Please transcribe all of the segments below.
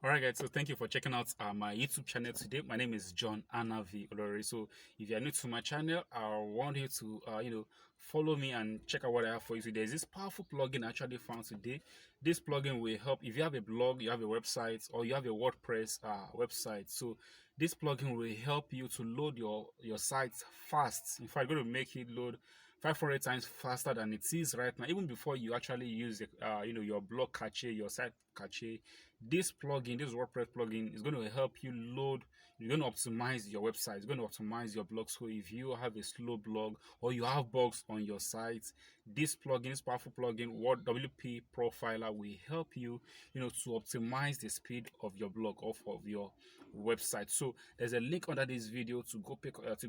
Alright guys, so thank you for checking out my YouTube channel today. My name is John Anavi Olori. So if you are new to my channel, I want you to follow me and check out what I have for you today. There's this powerful plugin I actually found today. This plugin will help if you have a blog, you have a website, or you have a WordPress website. So this plugin will help you to load your site fast. In fact, it's going to make it load 500 times faster than it is right now, even before you actually use your blog cache, your site cache. This plugin, this WordPress plugin, is going to help you load. You're going to optimize your website. It's going to optimize your blog. So if you have a slow blog or you have bugs on your site, this plugin, this powerful plugin, WP Profiler, will help you, to optimize the speed of your blog or of your website. So there's a link under this video to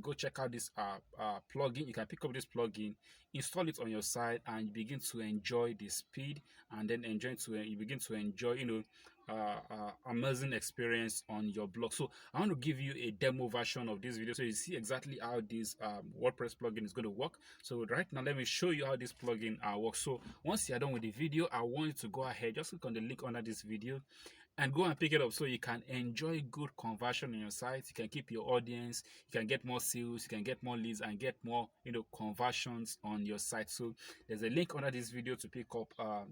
go check out this plugin. You can pick up this plugin, install it on your site, and you begin to enjoy the speed, and then you begin to enjoy amazing experience on your blog. So I want to give you a demo version of this video so you see exactly how this WordPress plugin is going to work. So right now, let me show you how this plugin works. So once you're done with the video, I want you to go ahead, just click on the link under this video and go and pick it up so you can enjoy good conversion on your site. You can keep your audience, you can get more sales, you can get more leads, and get more conversions on your site. So there's a link under this video to pick up WP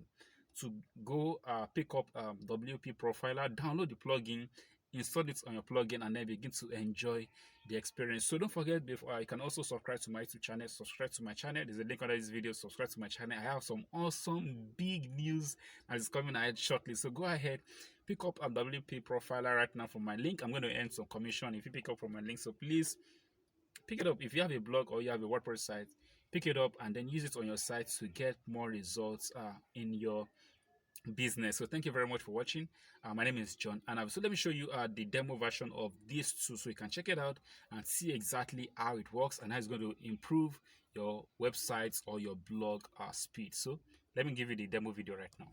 Profiler, download the plugin, install it on your plugin, and then begin to enjoy the experience. So don't forget, you can also subscribe to my YouTube channel. Subscribe to my channel. There's a link under this video. Subscribe to my channel. I have some awesome big news that is coming ahead shortly. So go ahead, pick up a WP Profiler right now from my link. I'm going to earn some commission if you pick up from my link. So please pick it up. If you have a blog or you have a WordPress site, pick it up and then use it on your site to get more results in your business. So thank you very much for watching. My name is John, and so let me show you the demo version of this tool so you can check it out and see exactly how it works and how it's going to improve your websites or your blog speed. So let me give you the demo video right now.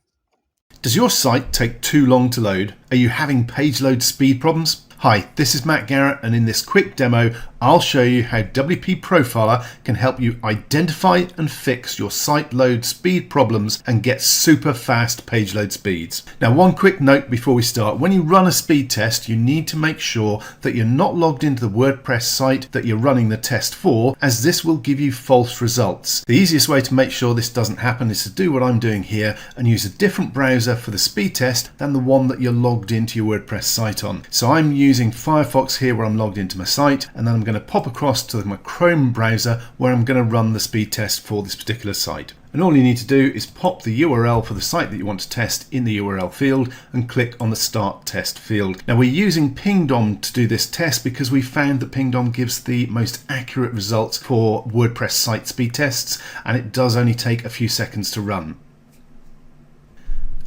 Does your site take too long to load? Are you having page load speed problems? Hi, this is Matt Garrett, and in this quick demo, I'll show you how WP Profiler can help you identify and fix your site load speed problems and get super fast page load speeds. Now, one quick note before we start. When you run a speed test, you need to make sure that you're not logged into the WordPress site that you're running the test for, as this will give you false results. The easiest way to make sure this doesn't happen is to do what I'm doing here and use a different browser for the speed test than the one that you're logged into your WordPress site on. So I'm using Firefox here where I'm logged into my site, and then I'm going to pop across to my Chrome browser where I'm going to run the speed test for this particular site. And all you need to do is pop the URL for the site that you want to test in the URL field and click on the Start Test field. Now, we're using Pingdom to do this test because we found that Pingdom gives the most accurate results for WordPress site speed tests, and it does only take a few seconds to run.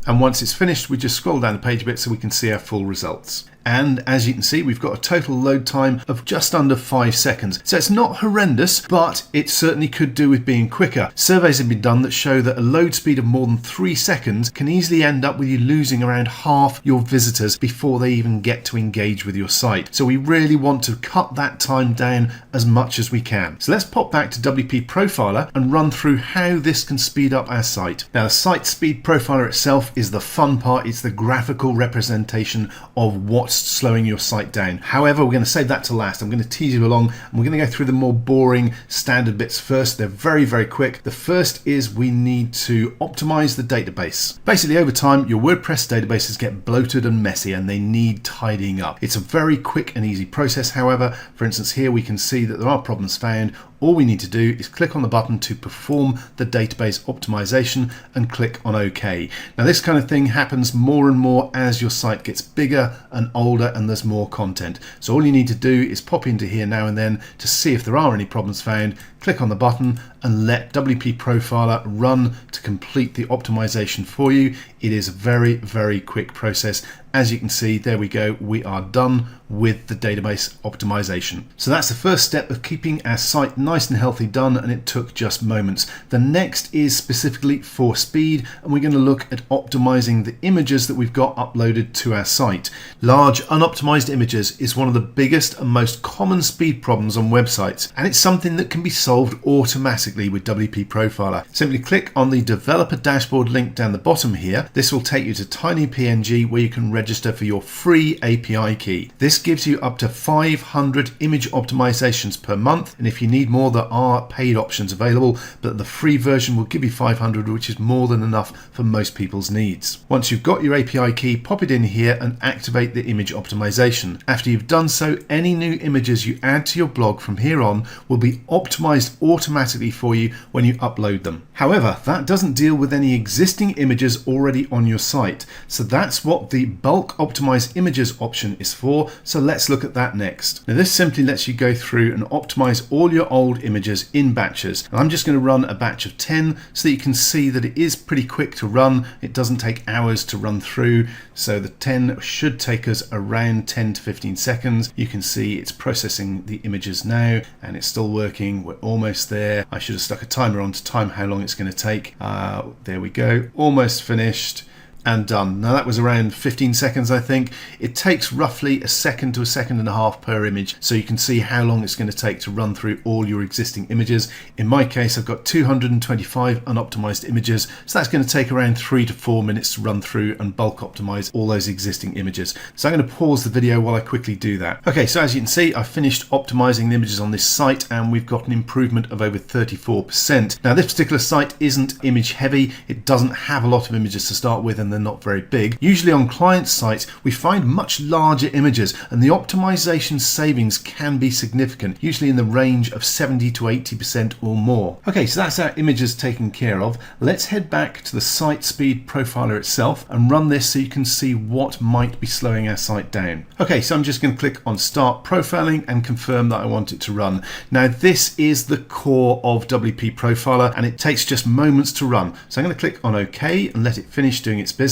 And once it's finished, we just scroll down the page a bit so we can see our full results. And as you can see, we've got a total load time of just under 5 seconds. So it's not horrendous, but it certainly could do with being quicker. Surveys have been done that show that a load speed of more than 3 seconds can easily end up with you losing around half your visitors before they even get to engage with your site. So we really want to cut that time down as much as we can. So let's pop back to WP Profiler and run through how this can speed up our site. Now, the site speed profiler itself is the fun part. It's the graphical representation of what's slowing your site down. However, we're going to save that to last. I'm going to tease you along, and we're going to go through the more boring standard bits first. They're very, very quick. The first is we need to optimize the database. Basically, over time, your WordPress databases get bloated and messy, and they need tidying up. It's a very quick and easy process. However, for instance, here we can see that there are problems found. All we need to do is click on the button to perform the database optimization and click on OK. Now, this kind of thing happens more and more as your site gets bigger and older and there's more content. So all you need to do is pop into here now and then to see if there are any problems found, click on the button and let WP Profiler run to complete the optimization for you. It is a very, very quick process. As you can see, there we go. We are done with the database optimization. So that's the first step of keeping our site nice and healthy done, and it took just moments. The next is specifically for speed, and we're going to look at optimizing the images that we've got uploaded to our site. Large unoptimized images is one of the biggest and most common speed problems on websites, and it's something that can be solved automatically automatically with WP Profiler. Simply click on the developer dashboard link down the bottom here. This will take you to TinyPNG where you can register for your free API key. This gives you up to 500 image optimizations per month, and if you need more, there are paid options available, but the free version will give you 500, which is more than enough for most people's needs. Once you've got your API key, pop it in here and activate the image optimization. After you've done so, any new images you add to your blog from here on will be optimized automatically for you when you upload them. However, that doesn't deal with any existing images already on your site, so that's what the bulk optimize images option is for. So let's look at that next. Now this simply lets you go through and optimize all your old images in batches, and I'm just going to run a batch of 10 so that you can see that it is pretty quick to run. It doesn't take hours to run through, so the 10 should take us around 10 to 15 seconds. You can see it's processing the images now and it's still working. We're almost there. I should have stuck a timer on to time how long it's going to take. There we go, almost finished and done. Now that was around 15 seconds, I think. It takes roughly a second to a second and a half per image, so you can see how long it's going to take to run through all your existing images. In my case, I've got 225 unoptimized images, so that's going to take around 3 to 4 minutes to run through and bulk optimize all those existing images. So I'm going to pause the video while I quickly do that. Okay, so as you can see, I've finished optimizing the images on this site and we've got an improvement of over 34%. Now this particular site isn't image heavy. It doesn't have a lot of images to start with, and they're not very big. Usually on client sites we find much larger images and the optimization savings can be significant, usually in the range of 70 to 80% or more. Okay, so that's our images taken care of. Let's head back to the site speed profiler itself and run this so you can see what might be slowing our site down. Okay, so I'm just going to click on start profiling and confirm that I want it to run. Now this is the core of WP Profiler and it takes just moments to run. So I'm going to click on OK and let it finish doing its business.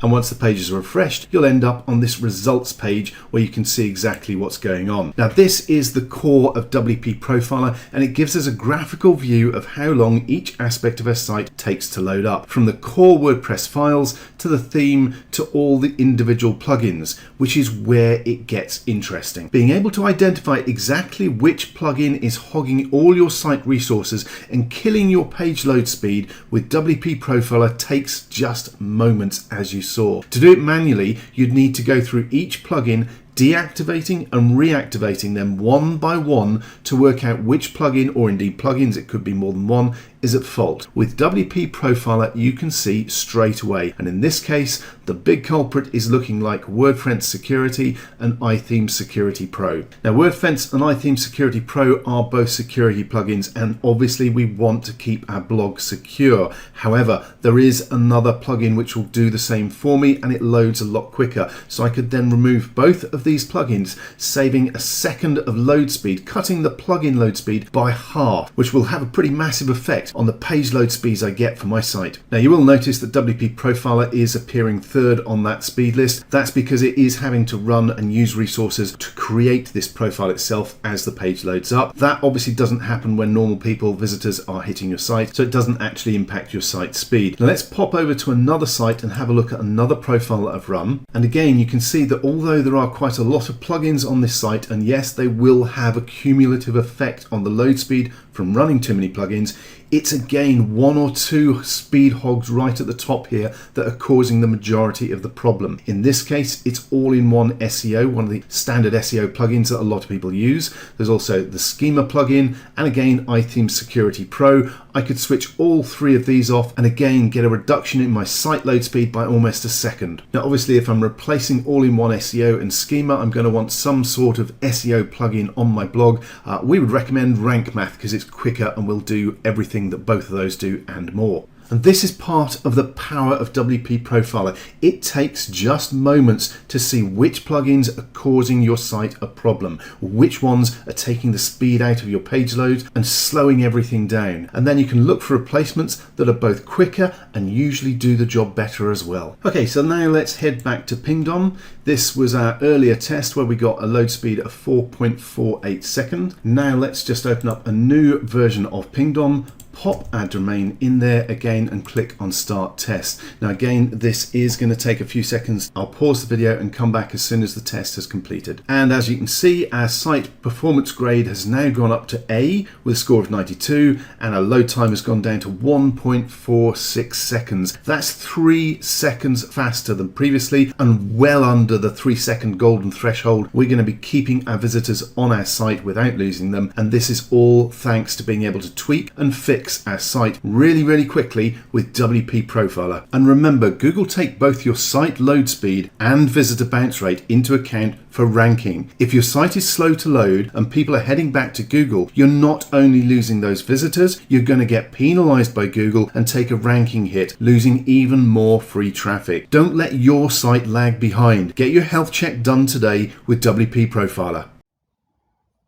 And once the pages are refreshed, you'll end up on this results page where you can see exactly what's going on. Now this is the core of WP Profiler and it gives us a graphical view of how long each aspect of our site takes to load up, from the core WordPress files to the theme to all the individual plugins, which is where it gets interesting. Being able to identify exactly which plugin is hogging all your site resources and killing your page load speed with WP Profiler takes just moments, as you saw. To do it manually, you'd need to go through each plugin, deactivating and reactivating them one by one to work out which plugin, or indeed plugins, it could be more than one, is at fault. With WP Profiler you can see straight away, and in this case the big culprit is looking like WordFence Security and iTheme Security Pro. Now WordFence and iTheme Security Pro are both security plugins and obviously we want to keep our blog secure. However, there is another plugin which will do the same for me and it loads a lot quicker, so I could then remove both of these plugins, saving a second of load speed, cutting the plugin load speed by half, which will have a pretty massive effect on the page load speeds I get for my site. Now you will notice that WP Profiler is appearing third on that speed list. That's because it is having to run and use resources to create this profile itself as the page loads up. That obviously doesn't happen when normal people, visitors, are hitting your site, so it doesn't actually impact your site speed. Now let's pop over to another site and have a look at another profile that I've run, and again you can see that although there are quite a lot of plugins on this site, and yes they will have a cumulative effect on the load speed from running too many plugins, it's again one or two speed hogs right at the top here that are causing the majority of the problem. In this case, it's all-in-one SEO, one of the standard SEO plugins that a lot of people use. There's also the Schema plugin and again iTheme Security Pro. I could switch all three of these off and again get a reduction in my site load speed by almost a second. Now obviously if I'm replacing all-in-one SEO and Schema, I'm going to want some sort of SEO plugin on my blog. We would recommend Rank Math because it's quicker and will do everything that both of those do and more. And this is part of the power of WP Profiler. It takes just moments to see which plugins are causing your site a problem, which ones are taking the speed out of your page load and slowing everything down. And then you can look for replacements that are both quicker and usually do the job better as well. Okay, so now let's head back to Pingdom. This was our earlier test where we got a load speed of 4.48 seconds. Now let's just open up a new version of Pingdom, pop our domain in there again and click on Start Test. Now again, this is going to take a few seconds. I'll pause the video and come back as soon as the test has completed. And as you can see, our site performance grade has now gone up to A with a score of 92, and our load time has gone down to 1.46 seconds. That's 3 seconds faster than previously and well under the 3-second golden threshold. We're going to be keeping our visitors on our site without losing them, and this is all thanks to being able to tweak and fix our site really quickly with WP Profiler. And remember, Google take both your site load speed and visitor bounce rate into account for ranking. If your site is slow to load and people are heading back to Google, you're not only losing those visitors, you're going to get penalized by Google and take a ranking hit, losing even more free traffic. Don't let your site lag behind. Get your health check done today with WP Profiler.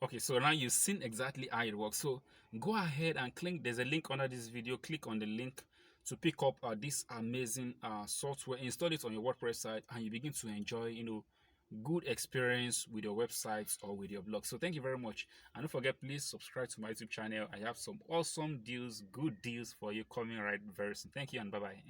Okay, so now you've seen exactly how it works. So go ahead and click, there's a link under this video. Click on the link to pick up this amazing software. Install it on your WordPress site and you begin to enjoy, good experience with your websites or with your blog. So thank you very much, and don't forget, please subscribe to my YouTube channel. I have some awesome deals, good deals for you coming right very soon. Thank you and bye bye.